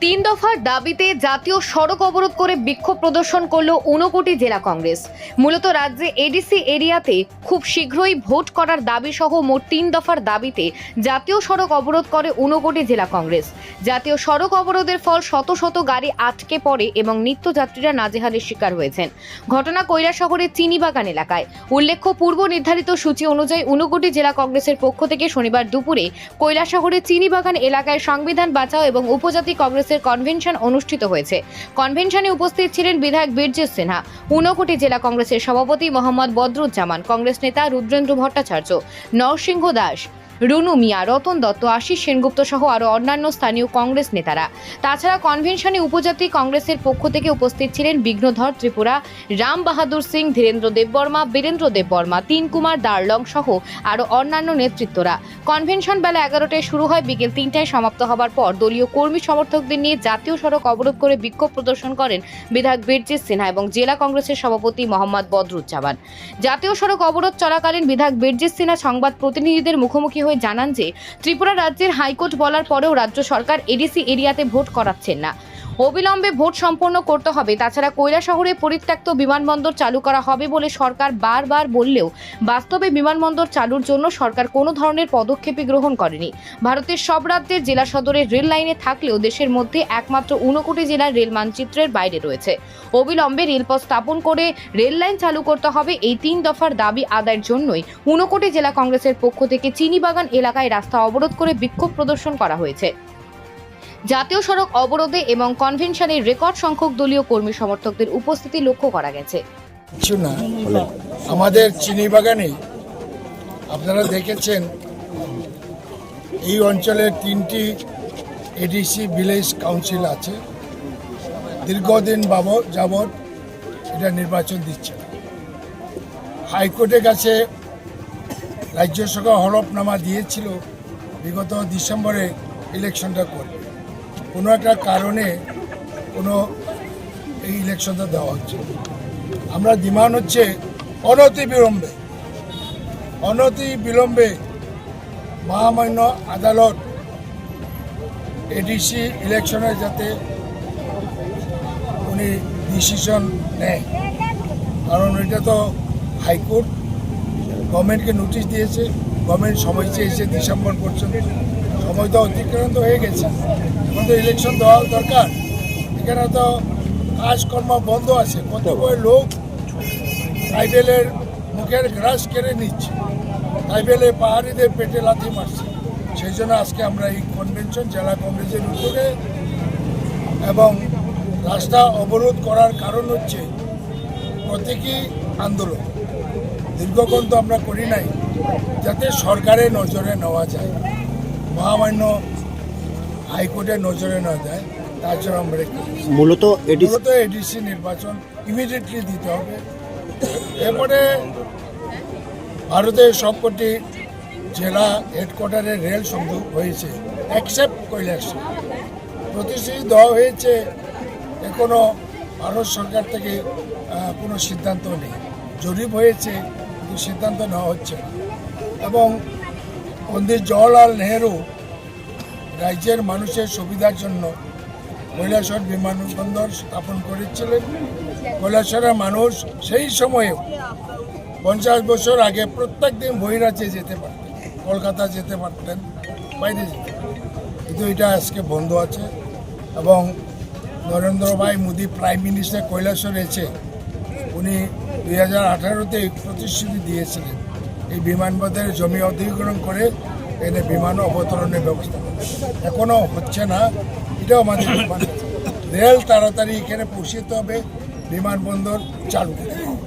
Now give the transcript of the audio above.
তিন দফার দাবিতে জাতীয় সড়ক অবরোধ করে বিক্ষোভ প্রদর্শন করল ঊনকোটি জেলা কংগ্রেস। মূলত রাজ্যে এডিসি এরিয়াতে খুব শীঘ্রই ভোট করার দাবি সহ মোট তিন দফার দাবিতে জাতীয় সড়ক অবরোধ করে ঊনকোটি জেলা কংগ্রেস। জাতীয় সড়ক অবরোধের ফল শত শত গাড়ি আটকে পড়ে এবং নিত্যযাত্রীরা নাজেহালের শিকার হয়েছেন। ঘটনা কৈলাসহরের চিনিবাগান এলাকায়। উল্লেখ্য, পূর্ব নির্ধারিত সূচি অনুযায়ী ঊনকোটি জেলা কংগ্রেসের পক্ষ থেকে শনিবার দুপুরে কৈলাসহরের চিনিবাগান এলাকায় সংবিধান বাঁচাও এবং উপজাতি কংগ্রেসের কনভেনশন অনুষ্ঠিত হয়েছে। কনভেনশনে উপস্থিত ছিলেন বিধায়ক বীরজিৎ সিনহা, ঊনকোটি জেলা কংগ্রেসের সভাপতি মোহাম্মদ বদরুজ্জামান, কংগ্রেস নেতা রুদ্রেন্দ্র ভট্টাচার্য, নরসিংহ দাস, রুনু মিয়া, রতন দত্ত, আশিস সেনগুপ্ত সহ আরও অন্যান্য স্থানীয় কংগ্রেস নেতারা। তাছাড়া কনভেনশনে উপজাতি কংগ্রেসের পক্ষ থেকে উপস্থিত ছিলেন বিঘ্নধর ত্রিপুরা, রাম বাহাদুর সিং, ধীরেন্দ্র দেববর্মা, বীরেন্দ্র দেববর্মা, তিন কুমার দারলং সহ আরও অন্যান্য নেতৃত্বরা। কনভেনশন বেলা 11টায় শুরু হয়, বিকেল 3টায় সমাপ্ত হবার পর দলীয় কর্মী সমর্থকদের নিয়ে জাতীয় সড়ক অবরোধ করে বিক্ষোভ প্রদর্শন করেন বিধায়ক বীরজিৎ সিনহা এবং জেলা কংগ্রেসের সভাপতি মোহাম্মদ বদরুজ্জামান। জাতীয় সড়ক অবরোধ চলাকালীন বিধায়ক বীরজিৎ সিনহা সংবাদ প্রতিনিধিদের মুখোমুখি হয়ে জানান যে ত্রিপুরা রাজ্যের হাইকোর্ট বলার পরেও রাজ্য সরকার এডিসি এরিয়াতে ভোট করাচ্ছেন না। অবিলম্বে ভোট সম্পন্ন করতে হবে। তাছাড়া কৈলাসহরে পরিত্যক্ত বিমানবন্দর চালু করা হবে বলে সরকার বারবার বললেও বাস্তবে বিমানবন্দর চালুর জন্য সরকার কোনো ধরনের পদক্ষেপই গ্রহণ করেনি। ভারতের সব রাজ্যের জেলা সদরের রেল লাইনে থাকলেও দেশের মধ্যে একমাত্র ঊনকোটি জেলার রেল মানচিত্রের বাইরে রয়েছে। অবিলম্বে রেলপথ স্থাপন করে রেল লাইন চালু করতে হবে। এই তিন দফার দাবি আদায়ের জন্যই ঊনকোটি জেলা কংগ্রেসের পক্ষ থেকে চিনিবাগান এলাকায় রাস্তা অবরোধ করে বিক্ষোভ প্রদর্শন করা হয়েছে। জাতীয় সড়ক অবরোধে এবং কনভেনশনের রেকর্ড সংখ্যক দলীয় কর্মী সমর্থকদের উপস্থিতি লক্ষ্য করা গেছে। কিছু না, আমাদের চিনিবাগানে আপনারা দেখেছেন এই অঞ্চলের 3টি এডিসি ভিলেজ কাউন্সিল আছে। দীর্ঘদিন যাবৎ এটা নির্বাচন দিচ্ছে। হাইকোর্টের কাছে রাজ্য সরকার হলফনামা দিয়েছিল বিগত ডিসেম্বরে ইলেকশনটা করবে। কোনো একটা কারণে এই ইলেকশনটা দেওয়া হচ্ছে। আমরা ডিমান্ড হচ্ছে অনতি বিলম্বে মহামান্য আদালত এডিসি ইলেকশনে যাতে উনি ডিসিশন নেয়, কারণ এটা তো হাইকোর্ট গভর্নমেন্টকে নোটিশ দিয়েছে। গভর্নমেন্ট সময় চেয়েছে ডিসেম্বর পর্যন্ত, সময় তো অতিক্রান্ত হয়ে গেছে। এখন তো ইলেকশন দেওয়া দরকার। এখানে তো কাজকর্ম বন্ধ আছে। কতগুলো লোক ট্রাইবেলের মুখের গ্রাস কেড়ে নিচ্ছে, ট্রাইবেলের পাহাড়িদের পেটে লাথি মারছে। সেই জন্য আজকে আমরা এই কনভেনশন জেলা কংগ্রেসের উদ্যোগে এবং রাস্তা অবরোধ করার কারণ হচ্ছে প্রতীকী আন্দোলন। দীর্ঘক্ষণ তো আমরা করি নাই, যাতে সরকারের নজরে নেওয়া যায়, মহামান্য হাইকোর্টের নজরে নেওয়া যায়। তার জন্য আমরা মূলত এডিসি নির্বাচন ইমিডিয়েটলি দিতে হবে। এরপরে ভারতের সবকটি জেলা হেডকোয়ার্টারের রেল সংযোগ হয়েছে এক্সেপ্ট কৈলাসহর। প্রতিশ্রুতি দেওয়া হয়েছে, এখনও ভারত সরকার থেকে কোনো সিদ্ধান্ত নেই। জরিপ হয়েছে কিন্তু সিদ্ধান্ত নেওয়া হচ্ছে না। এবং পণ্ডিত জওহরলাল নেহেরু রাজ্যের মানুষের সুবিধার জন্য কৈলাসহর বিমানবন্দর স্থাপন করেছিলেন। কৈলাসহরের মানুষ সেই সময়েও 50 বছর আগে প্রত্যেক দিন বহিরাজ্যে যেতে পারতেন, কলকাতা যেতে পারতেন, বাইরে যেতে পারতেন। কিন্তু এটা আজকে বন্ধ আছে। এবং নরেন্দ্র ভাই মোদী প্রাইম মিনিস্টার কৈলাসহর এসে উনি 2018-তে প্রতিশ্রুতি দিয়েছিলেন এই বিমানবন্দরের জমি অধিগ্রহণ করে এনে বিমান অবতরণের ব্যবস্থা করবে। এখনও হচ্ছে না। এটাও আমাদের রেল তাড়াতাড়ি এখানে পৌঁছতে হবে, বিমানবন্দর চালু করতে হবে।